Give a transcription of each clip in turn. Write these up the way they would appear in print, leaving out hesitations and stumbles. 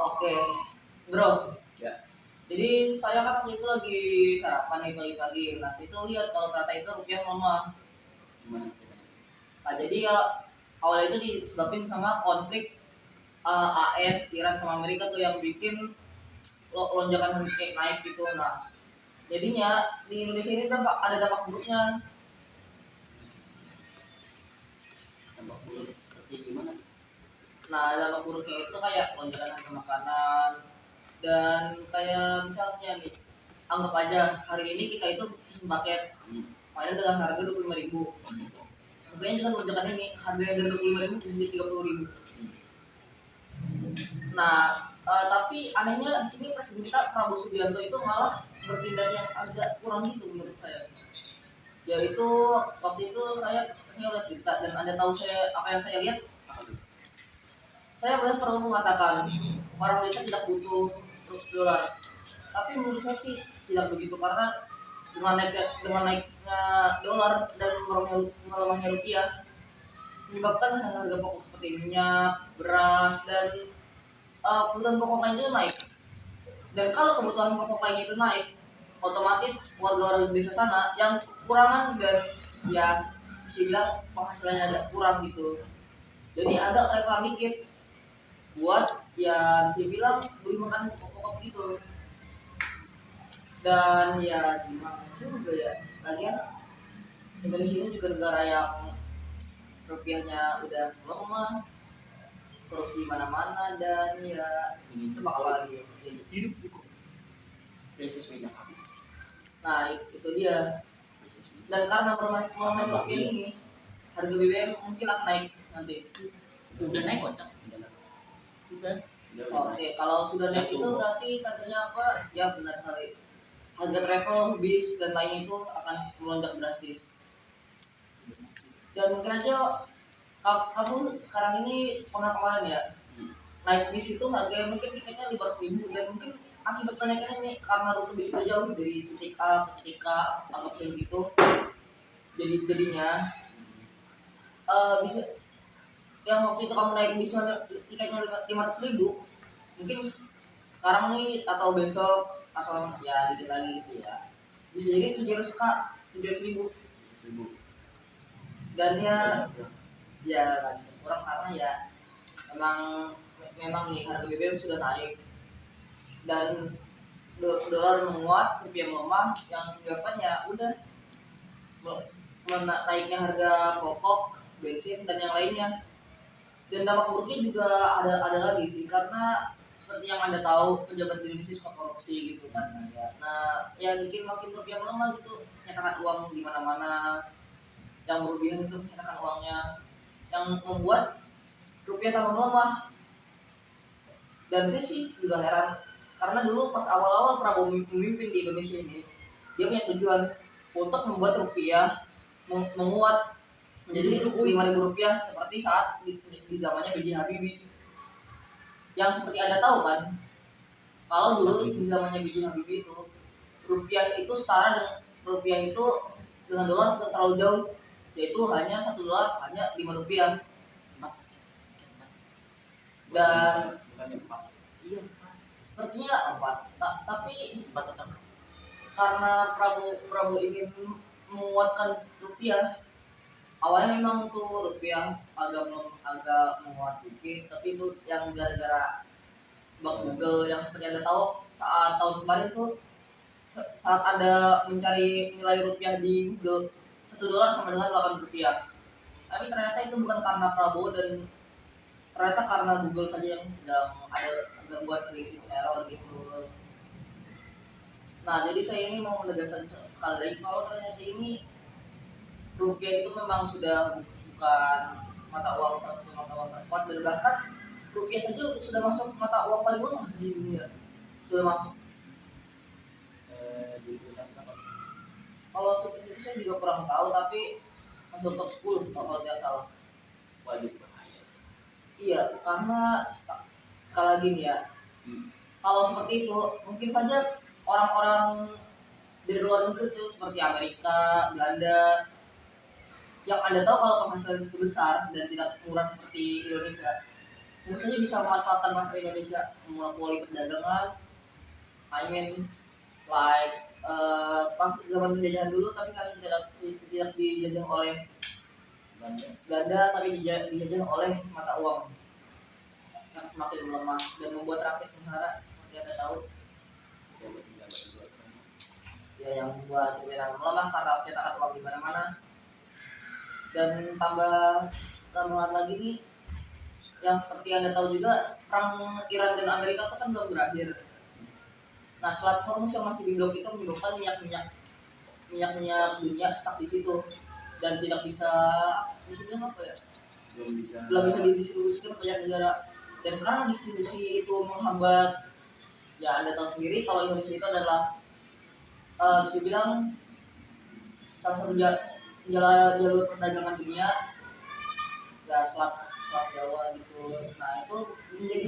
Oke, bro. Ya. Jadi saya kan waktu itu lagi sarapan nih pagi-pagi. Nah, itu lihat kalau ternyata itu rupiah melemah. Gimana ceritanya? Nah, jadi ya awalnya itu disebabkan sama konflik AS Iran sama Amerika tuh yang bikin lonjakan harga naik gitu. Nah, jadinya di Indonesia ini ada dampak buruknya. Dampak buruk seperti gimana? Nah, dampak buruknya itu kayak lonjakan harga makanan dan kayak misalnya nih, anggap aja hari ini kita itu pesen paket paling dengan harga 25.000. Mungkin dengan lonjakan ini harga yang dari 25.000 menjadi 30.000. Nah, tapi anehnya di sini presiden kita Prabowo Subianto itu malah bertindak yang agak kurang gitu menurut saya. Yaitu waktu itu saya lihat berita dan Anda tahu saya apa yang saya lihat? Saya melihat Prabowo mengatakan orang desa tidak butuh dolar. Tapi menurut saya sih tidak begitu karena dengan naiknya dolar dan melemahnya rupiah menyebabkan harga pokok seperti minyak, beras dan kebutuhan pokok lainnya naik. Dan kalau kebutuhan pokok lainnya itu naik, otomatis warga desa sana yang kekurangan dan ya bisa bilang penghasilannya agak kurang gitu. Jadi agak relevan dikit buat ya bisa bilang beli makan pokok gitu. Dan ya gimana juga ya, lagian Indonesia ini juga negara yang rupiahnya udah lemah, korupsi di mana-mana dan ya Ini itu bakal lagi hidup cukup. Krisis minyak habis. Nah itu dia. Dan karena melemahnya rupiah ini, harga BBM mungkin akan naik nanti. Udah naik kocak. Udah. Oke, kalau sudah naik itu berarti tandanya apa? Ya benar sekali. Harga travel, bis dan lainnya itu akan melonjak drastis. Dan mungkin aja kamu sekarang ini pengalaman ya, naik bis itu harganya mungkin tiketnya 500.000 dan mungkin akibat kenaikan ini karena rute bis itu jauh dari titik A ke titik A ataupun gitu, jadinya bisa yang waktu itu kamu naik bis tiketnya 500.000 mungkin sekarang nih atau besok atau ya dikit lagi gitu ya bisa jadi 700.000 dan ya nggak bisa kurang karena ya memang memang nih harga BBM sudah naik dan dolar menguat, rupiah melemah yang menyebabkan ya udah naiknya harga pokok, bensin dan yang lainnya. Dan dampak buruknya juga ada lagi sih karena seperti yang Anda tahu pejabat di Indonesia suka korupsi gitu kan ya. Nah, ya bikin makin rupiah melemah gitu, nyetakan uang di mana-mana yang berlebihan itu nyetakan uangnya yang membuat rupiah tambah melemah. Dan saya sih juga heran karena dulu pas awal-awal Prabowo memimpin di Indonesia ini dia punya tujuan untuk membuat rupiah menguat menjadi Rp5.000 seperti saat di zamannya B.J. Habibie. Yang seperti Anda tahu kan, kalau dulu di zamannya B.J. Habibie itu rupiah itu setara dengan rupiah itu dengan dolar terlalu jauh, yaitu hanya $1 hanya Rp5. Dan iya, sepertinya 4. Tapi 4 tetap. Karena Prabowo ingin menguatkan rupiah, awalnya memang tuh rupiah agak menguat dikit, tapi itu yang gara-gara bug Google yang seperti Anda tahu saat tahun kemarin tuh saat Anda mencari nilai rupiah di Google $1 sama dengan Rp8. Tapi ternyata itu bukan karena Prabowo dan ternyata karena Google saja yang sedang membuat krisis error gitu. Nah, jadi saya ini mau menegaskan sekali lagi kalau ternyata ini rupiah itu memang sudah bukan mata uang salah satu mata uang terkuat dan bahkan rupiah saja sudah masuk mata uang paling lemah di dunia. Sudah masuk. Kalau seperti itu saya juga kurang tahu tapi masuk top 10 kalau tidak salah. Wajib bahaya. Iya, karena sekali lagi nih ya. Kalau seperti itu mungkin saja orang-orang dari luar negeri itu seperti Amerika, Belanda yang Anda tahu kalau penghasilan itu besar dan tidak murah seperti Indonesia, mungkin saja bisa memanfaatkan pasar Indonesia, monopoli perdagangan. I mean like pas zaman penjajahan dulu, tapi kali tidak dijajah oleh Belanda, tapi dijajah oleh mata uang yang semakin melemah dan membuat rakyat sengsara seperti Anda tahu. Ya, yang membuat rupiah melemah karena pencetakan uang di mana-mana. Dan tambahan lagi nih, yang seperti Anda tahu juga, perang Iran dan Amerika itu kan belum berakhir. Nah, Selat Hormuz yang masih di blok itu menyebabkan minyak dunia stuck di situ dan tidak bisa, apa ya? Belum bisa didistribusikan ke banyak negara. Dan karena distribusi itu menghambat, ya Anda tahu sendiri kalau Indonesia itu adalah bisa bilang salah satu jalur perdagangan dunia, ya selat Jawa gitu. Nah, itu menjadi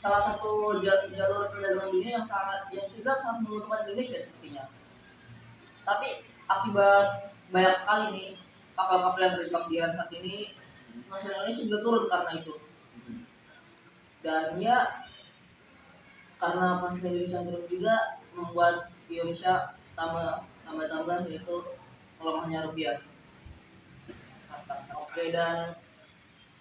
salah satu jalur perdagangan dunia yang sudah sangat menguntungkan Indonesia sepertinya. Tapi akibat banyak sekali nih kapal-kapal yang terjebak di Iran saat ini, masyarakat Indonesia juga turun karena itu. Dan ya, karena pasar Indonesia turun juga membuat Indonesia tambah yaitu melemahnya rupiah. Oke, dan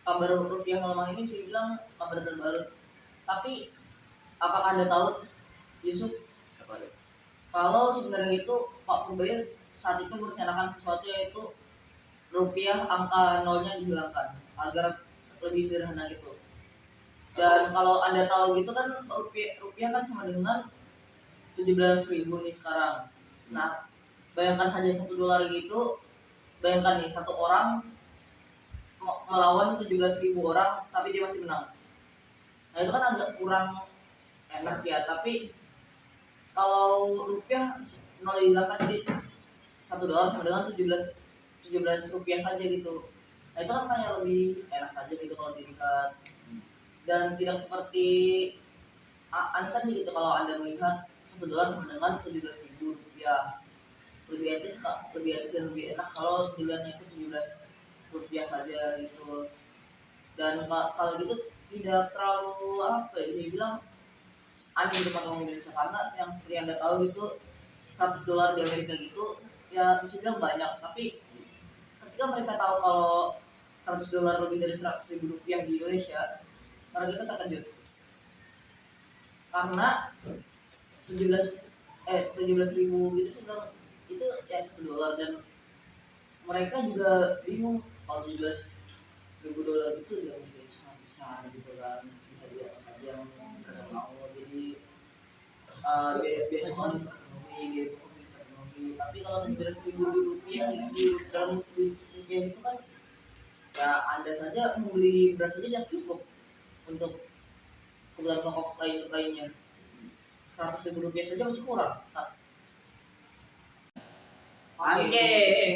kabar rupiah melemah ini bisa dibilang kabar terbaru. Tapi apakah Anda tahu, Yusuf, kalau sebenarnya itu Pak Purbaya saat itu merencanakan sesuatu, yaitu rupiah angka nolnya dihilangkan agar lebih sederhana gitu. Dan kalau Anda tahu gitu kan, rupiah kan sama dengan 17.000 nih sekarang. Nah, bayangkan hanya $1 gitu, bayangkan nih satu orang melawan 17.000 orang tapi dia masih menang. Nah, itu kan agak kurang enak ya. Tapi kalau rupiah nol dihilangkan, jadi $1 sama dengan 17 rupiah saja gitu. Nah, itu kan kayak lebih enak saja gitu kalau dilihat. Dan tidak seperti Anisan gitu, kalau Anda melihat $1 sama dengan 17.000 rupiah. Lebih etis dan lebih enak kalau dilihatnya itu 17 rupiah saja gitu. Dan kalau gitu tidak terlalu apa ya, dibilang aneh di depan orang Indonesia, karena yang seperti Anda tahu itu $100 di Amerika gitu ya bisa bilang banyak. Tapi ketika mereka tahu kalau $100 lebih dari 100.000 rupiah di Indonesia, mereka itu terkejut karena 17.000 gitu itu ya $1. Dan mereka juga bingung kalau $17.000 itu udah sangat besar gitu kan, bisa dia apa saja yang mereka mau. Jadi biaya sekolah dipenuhi. Tapi kalau 17.000 rupiah di dalam rupiah itu kan, ya Anda saja membeli beras saja yang cukup untuk kebutuhan pokok lainnya. 100.000 rupiah saja masih kurang. Oke,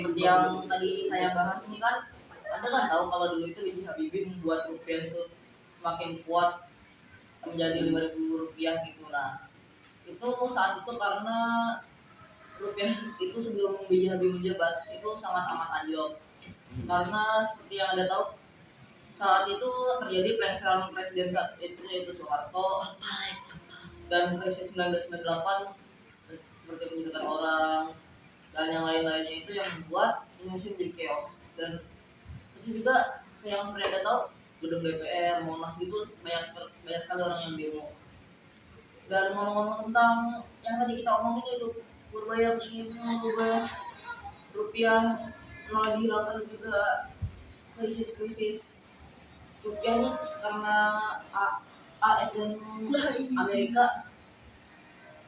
seperti yang tadi saya bahas ini kan, Anda kan tahu kalau dulu itu B.J. Habibie membuat rupiah itu semakin kuat menjadi 5.000 rupiah gitu. Nah, itu saat itu karena rupiah itu sebelum B.J. Habibie menjabat itu sangat amat anjlok. Karena seperti yang Anda tahu, saat itu terjadi pelengseran presiden saat itu, yaitu Soeharto, dan krisis 1998 seperti penjutaan orang dan yang lain-lainnya, itu yang membuat Indonesia menjadi chaos. Dan itu juga yang Anda tahu, gedung DPR, Monas gitu banyak sekali orang yang demo. Dan ngomong-ngomong tentang yang tadi kita omongin, itu Purbaya ingin mengubah rupiah nol dihilangkan, juga krisis rupiah ini karena AS dan Amerika.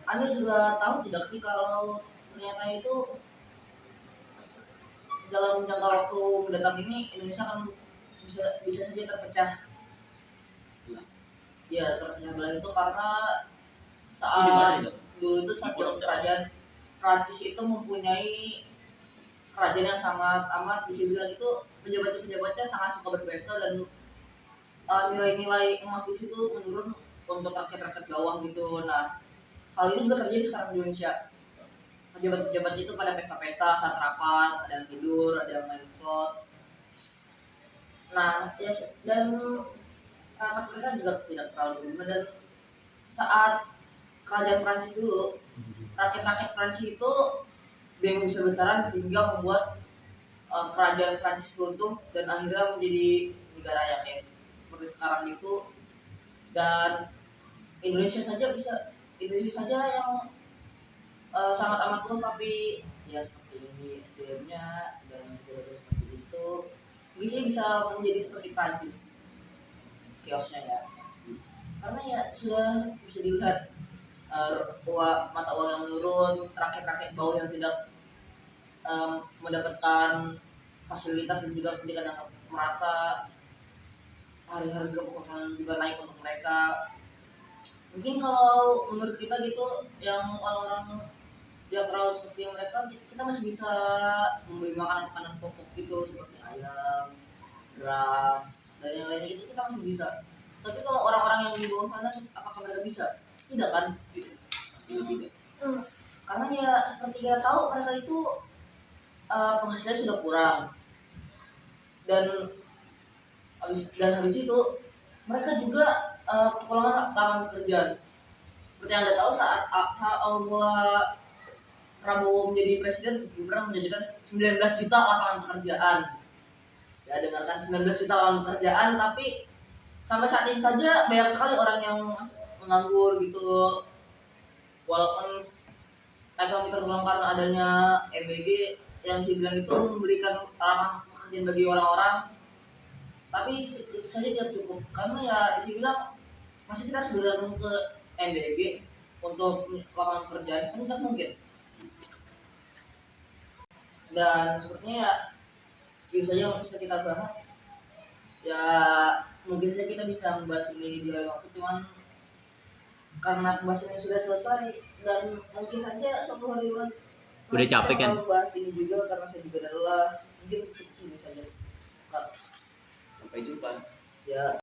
Anda juga tahu tidak sih kalau ternyata itu dalam jangka waktu mendatang ini Indonesia akan bisa saja terpecah. Ya, terpecah belah itu karena saat dulu itu saat kerajaan Prancis itu mempunyai kerajaan yang sangat amat bisa bilang itu pejabatnya sangat suka berpesta, dan nilai-nilai emas di situ menurun untuk rakyat bawah gitu. Nah, hal ini juga terjadi sekarang di Indonesia. Pejabat-pejabat itu pada pesta-pesta saat rapat, ada yang tidur, ada yang main slot. Nah, ya, dan rakyat mereka juga tidak terlalu berguna. Dan saat kerajaan Prancis dulu, rakyat-rakyat Prancis itu demo besar-besaran hingga membuat kerajaan Prancis runtuh dan akhirnya menjadi negara yang kayak seperti sekarang itu. Dan Indonesia saja yang sangat amat luas, tapi ya seperti ini SDM-nya dan juga seperti itu, mungkin bisa menjadi seperti Prancis kiosnya ya, karena ya sudah bisa dilihat mata uang yang menurun, rakyat-rakyat bawah yang tidak mendapatkan fasilitas dan juga pendidikan yang merata, harga pokoknya juga naik untuk mereka. Mungkin kalau menurut kita gitu, yang orang-orang yang terlalu seperti mereka, kita masih bisa membeli makanan pokok gitu seperti ayam, beras, dan yang lainnya itu kita masih bisa. Tapi kalau orang-orang yang di bawah sana, apakah mereka bisa? Tidak kan? Tidak. Karena ya seperti kita tahu, mereka itu penghasilannya sudah kurang, dan habis itu mereka juga kekurangan lapangan pekerjaan. Seperti yang Anda tahu, saat awal mula Prabowo menjadi presiden, Gibran menjanjikan 19 juta lapangan pekerjaan. Ya, dengarkan, 19 juta lapangan pekerjaan, tapi sampai saat ini saja banyak sekali orang yang menganggur gitu. Walaupun ekonomi tergolong karena adanya MBG yang dibilang itu memberikan lapangan pekerjaan bagi orang-orang, tapi itu saja tidak cukup, karena ya bisa bilang masih kita harus bergantung ke MBG untuk lapangan pekerjaan, kan tidak mungkin. Dan sepertinya ya segitu saja yang bisa kita bahas. Ya mungkin saja kita bisa membahas ini di lain waktu, cuman karena pembahasannya sudah selesai, dan mungkin saja suatu hari Udah capek kan? bahas ini juga karena saya juga lelah. Mungkin ini saja. Sampai jumpa. Ya.